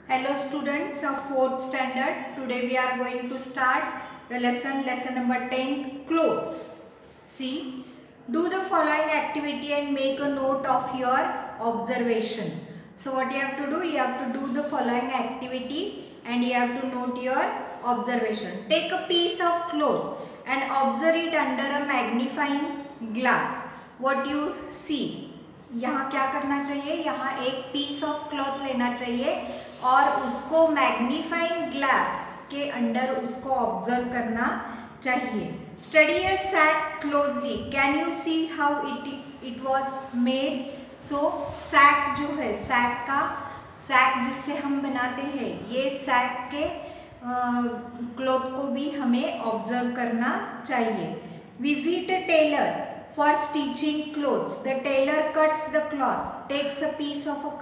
Hello students of 4th standard. Today we are going to start the lesson number 10, clothes. See, do the following activity and make a note of your observation. So what you have to do? You have to do the following activity and you have to note your observation. Take a piece of cloth and observe it under a magnifying glass. What you see? यहाँ क्या करना चाहिए? यहाँ एक piece of cloth लेना चाहिए और उसको मैग्नीफाइंग ग्लास के अंडर उसको ऑब्जर्व करना चाहिए. Study a sack closely. Can you see how it was made? So sack जो है, सैक जिससे हम बनाते हैं, ये सैक के क्लॉथ को भी हमें ऑब्जर्व करना चाहिए. Visit a tailor for stitching clothes. The tailor cuts the cloth, takes a piece of a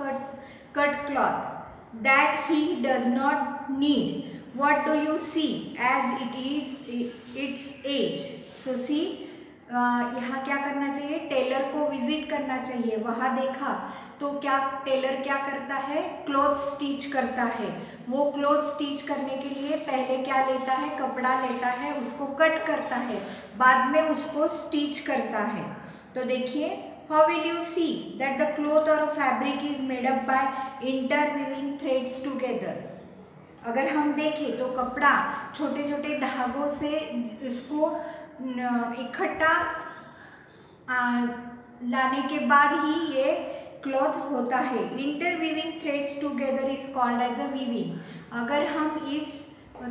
cut cloth that he does not need. What do you see as it is its age? So see, यहाँ क्या करना चाहिए? Taylor को visit करना चाहिए. वहाँ देखा तो क्या टेलर क्या करता है? क्लॉथ स्टिच करता है. वो क्लॉथ स्टिच करने के लिए पहले क्या लेता है? कपड़ा लेता है, उसको कट करता है, बाद में उसको स्टिच करता है. तो देखिए, how will you see that the cloth और fabric is made up by interweaving threads together. अगर हम देखें तो कपड़ा छोटे छोटे धागों से इसको इकट्ठा लाने के बाद ही ये क्लॉथ होता है. Interweaving threads together is called as a weaving. अगर हम इस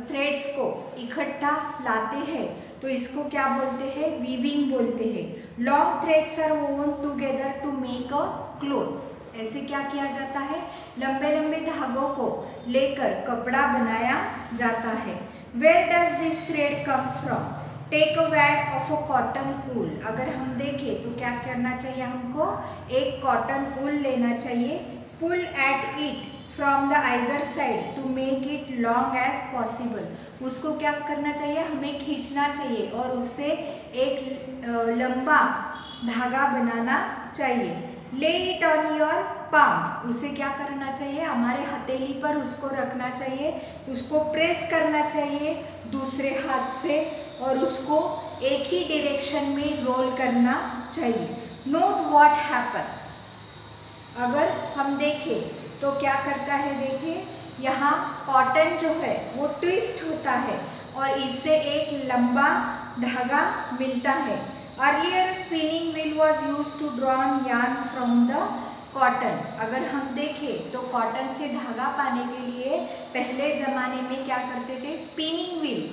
थ्रेड्स को इकट्ठा लाते हैं तो इसको क्या बोलते हैं? वीविंग बोलते हैं. Long threads are woven together to make a clothes. ऐसे क्या किया जाता है? लंबे लंबे धागों को लेकर कपड़ा बनाया जाता है. Where does this thread come from? Take a wad of a cotton wool. अगर हम देखें तो क्या करना चाहिए? हमको एक कॉटन वूल लेना चाहिए. Pull at it from the either side to make it long as possible. उसको क्या करना चाहिए? हमें खींचना चाहिए और उससे एक लंबा धागा बनाना चाहिए. ले इट ऑन योर पाम. उसे क्या करना चाहिए? हमारे हथेली पर उसको रखना चाहिए, उसको प्रेस करना चाहिए दूसरे हाथ से और उसको एक ही डायरेक्शन में रोल करना चाहिए. Note what happens. अगर हम देखें तो क्या करता है? देखिए, यहाँ कॉटन जो है वो ट्विस्ट होता है और इससे एक लंबा धागा मिलता है. Earlier spinning wheel was used to draw yarn from the cotton. अगर हम देखें तो कॉटन से धागा पाने के लिए पहले ज़माने में क्या करते थे? स्पिनिंग व्हील,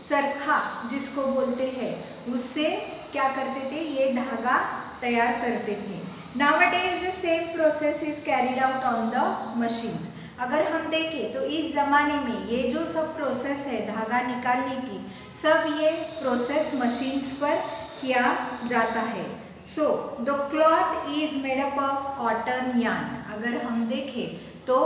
चरखा जिसको बोलते हैं, उससे क्या करते थे? ये धागा तैयार करते थे. Nowadays the same process is carried out on the machines. अगर हम देखें तो इस ज़माने में ये जो सब प्रोसेस है धागा निकालने की, सब ये प्रोसेस मशीन्स पर किया जाता है. So the cloth is made up of cotton yarn. अगर हम देखें तो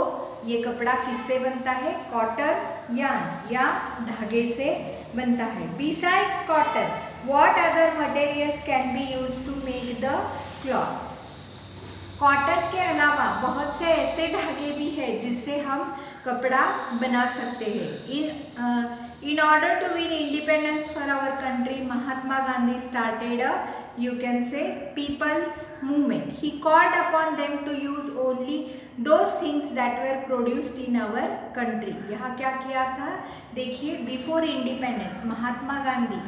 ये कपड़ा किससे बनता है? कॉटन यार्न या धागे से बनता है. Besides cotton, what other materials can be used to make the cloth? Cotton के अलावा बहुत से ऐसे धागे भी हैं जिससे हम कपड़ा बना सकते हैं. In order to win independence for our country, Mahatma Gandhi started a, you can say, people's movement. He called upon them to use only those things that were produced in our country. यहाँ क्या किया था? देखिए, before independence Mahatma Gandhi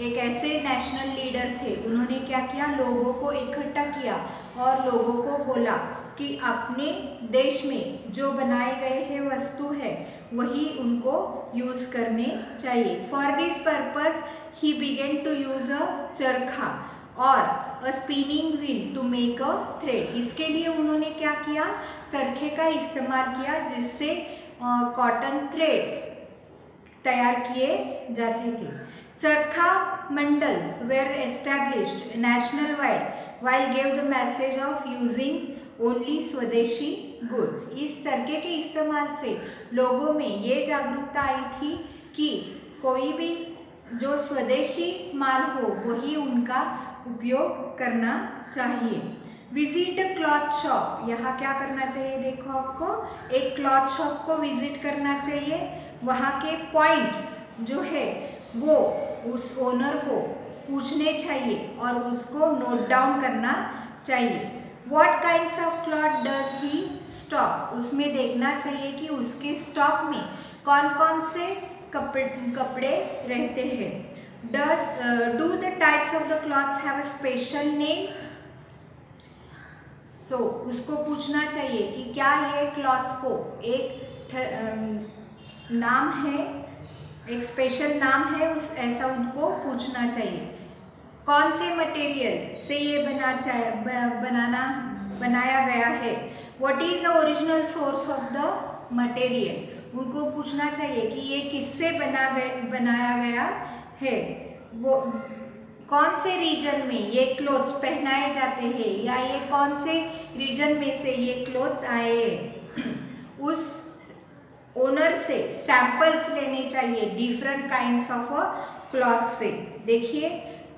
एक ऐसे national leader थे. उन्होंने क्या किया? लोगों को इकट्ठा किया और लोगों को बोला कि अपने देश में जो बनाए गए हैं वस्तु है वही उनको यूज़ करने चाहिए. For this purpose he began to use a charkha और a spinning wheel to make a thread. इसके लिए उन्होंने क्या किया? चरखे का इस्तेमाल किया जिससे कॉटन थ्रेड्स तैयार किए जाते थे. Charkha mandals were established national wide while gave the message of using only स्वदेशी goods. इस चरखे के इस्तेमाल से लोगों में ये जागरूकता आई थी कि कोई भी जो स्वदेशी माल हो वही उनका उपयोग करना चाहिए. विजिट क्लॉथ शॉप, यहाँ क्या करना चाहिए, देखो आपको एक क्लॉथ शॉप को विजिट करना चाहिए। वहाँ के पॉइंट्स जो है वो उस ओनर को पूछने चाहिए और उसको नोट डाउन करना चाहिए। What kinds of cloth does he stock? उसमें देखना चाहिए कि उसके स्टॉक में कौन कौन से कपड़े रहते हैं। Do the types of the cloths have a special names? So उसको पूछना चाहिए कि क्या ये क्लॉथ्स को एक नाम है, एक स्पेशल नाम है, उस ऐसा उनको पूछना चाहिए। कौन से मटेरियल से ये बनाया गया है। What is the original source of the material, उनको पूछना चाहिए कि ये किससे बनाया गया है, वो कौन से रीजन में ये क्लोथ्स पहनाए जाते हैं, या ये कौन से रीजन में से ये क्लोथ्स आए हैं। उस ओनर से सैंपल्स लेने चाहिए डिफरेंट काइंड्स ऑफ क्लॉथ से। देखिए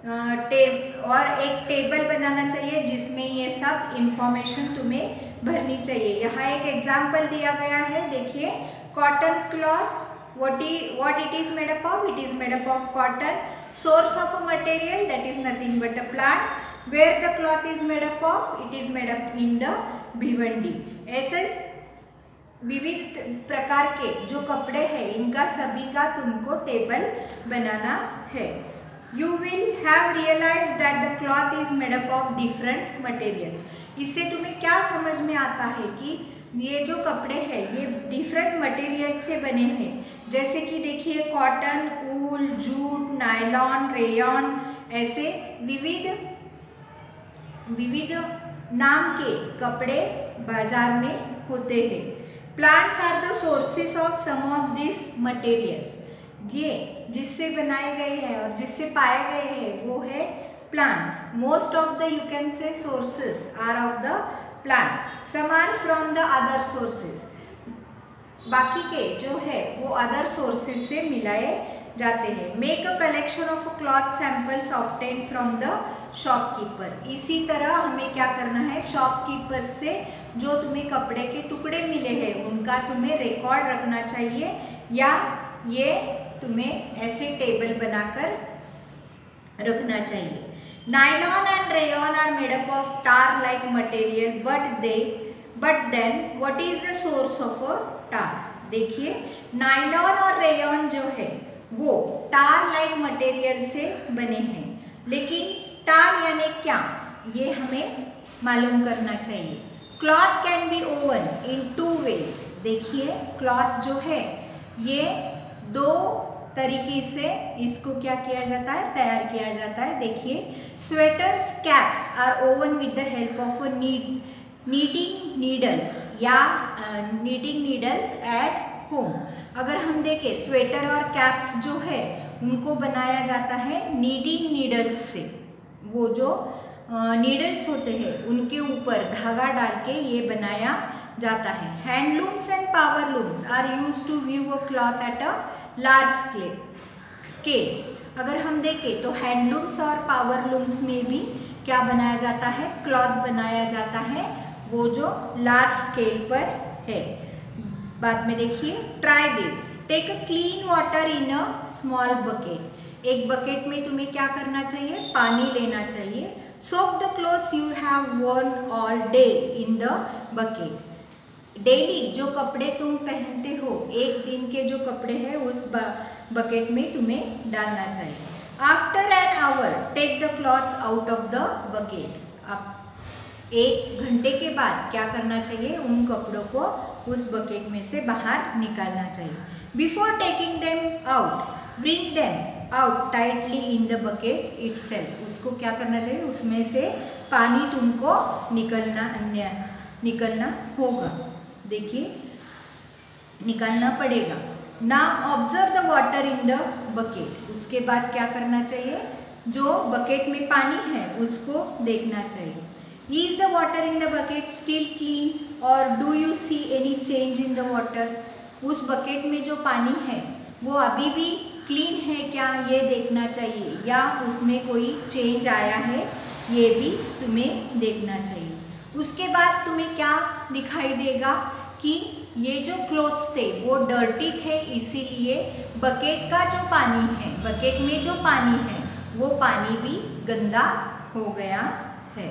और एक टेबल बनाना चाहिए जिसमें ये सब इंफॉर्मेशन तुम्हें भरनी चाहिए। यहाँ एक एग्जाम्पल दिया गया है, देखिए cotton cloth, what it is made up of, it is made up of cotton, source of a material that is nothing but a plant, where the cloth is made up of, it is made up in the Bhiwandi. ऐसे विविध प्रकार के जो कपड़े हैं इनका सभी का तुमको टेबल बनाना है। You will have realized that the cloth is made up of different materials। इससे तुम्हें क्या समझ में आता है कि ये जो कपड़े हैं ये डिफरेंट मटेरियल से बने हैं। जैसे कि देखिए cotton, wool, jute, nylon, rayon, ऐसे विविध नाम के कपड़े बाजार में होते हैं। Plants are the sources of some of this materials. ये जिससे बनाए गए हैं और जिससे पाए गए हैं वो है plants. Most of the you can say sources are of the plants, some are from the other sources. बाकी के जो है वो अदर सोर्सेस से मिलाए जाते हैं। Make a collection of cloth samples obtain from the shopkeeper. इसी तरह हमें क्या करना है, शॉपकीपर से जो तुम्हें कपड़े के टुकड़े मिले हैं उनका तुम्हें रिकॉर्ड रखना चाहिए, या ये तुम्हें ऐसे टेबल बनाकर रखना चाहिए। Nylon and rayon are made up of tar like material, but then what is the source of a tar. देखिए नायलॉन और रेयॉन जो है वो टार लाइक मटेरियल से बने हैं, लेकिन टार यानी क्या ये हमें मालूम करना चाहिए। Cloth can be woven in 2 ways. देखिए क्लॉथ जो है ये 2 तरीके से इसको क्या किया जाता है, तैयार किया जाता है। देखिए sweaters, caps are woven with the help of knitting needles या नीटिंग नीडल्स एट होम। अगर हम देखें स्वेटर और कैप्स जो है उनको बनाया जाता है नीटिंग नीडल्स से। वो जो नीडल्स होते हैं उनके ऊपर धागा डाल के ये बनाया जाता है। Handlooms and powerlooms are used to weave a cloth at a large scale. अगर हम देखें तो हैंडलूम्स और पावरलूम्स में भी क्या बनाया जाता है, क्लॉथ बनाया जाता है, वो जो लार्ज स्केल पर है। बाद में देखिए try this, take a clean water in a small bucket. एक बकेट में तुम्हें क्या करना चाहिए, पानी लेना चाहिए। Soak the clothes you have worn all day in the bucket. Daily जो कपड़े तुम पहनते हो, एक दिन के जो कपड़े हैं उस बकेट में तुम्हें डालना चाहिए। After an hour take the clothes out of the bucket. अब 1 घंटे के बाद क्या करना चाहिए, उन कपड़ों को उस बकेट में से बाहर निकालना चाहिए। Before taking them out bring them out tightly in the bucket itself. उसको क्या करना चाहिए, उसमें से पानी तुमको निकलना होगा। देखिए निकालना पड़ेगा। Now observe the water in the bucket. उसके बाद क्या करना चाहिए, जो बकेट में पानी है उसको देखना चाहिए। Is the water in the bucket still clean or do you see any change in the water? उस बकेट में जो पानी है वो अभी भी क्लीन है क्या, ये देखना चाहिए, या उसमें कोई चेंज आया है ये भी तुम्हें देखना चाहिए। उसके बाद तुम्हें क्या दिखाई देगा कि ये जो क्लॉथ्स थे वो डर्टी थे, इसीलिए बकेट का जो पानी है, बकेट में जो पानी है वो पानी भी गंदा हो गया है।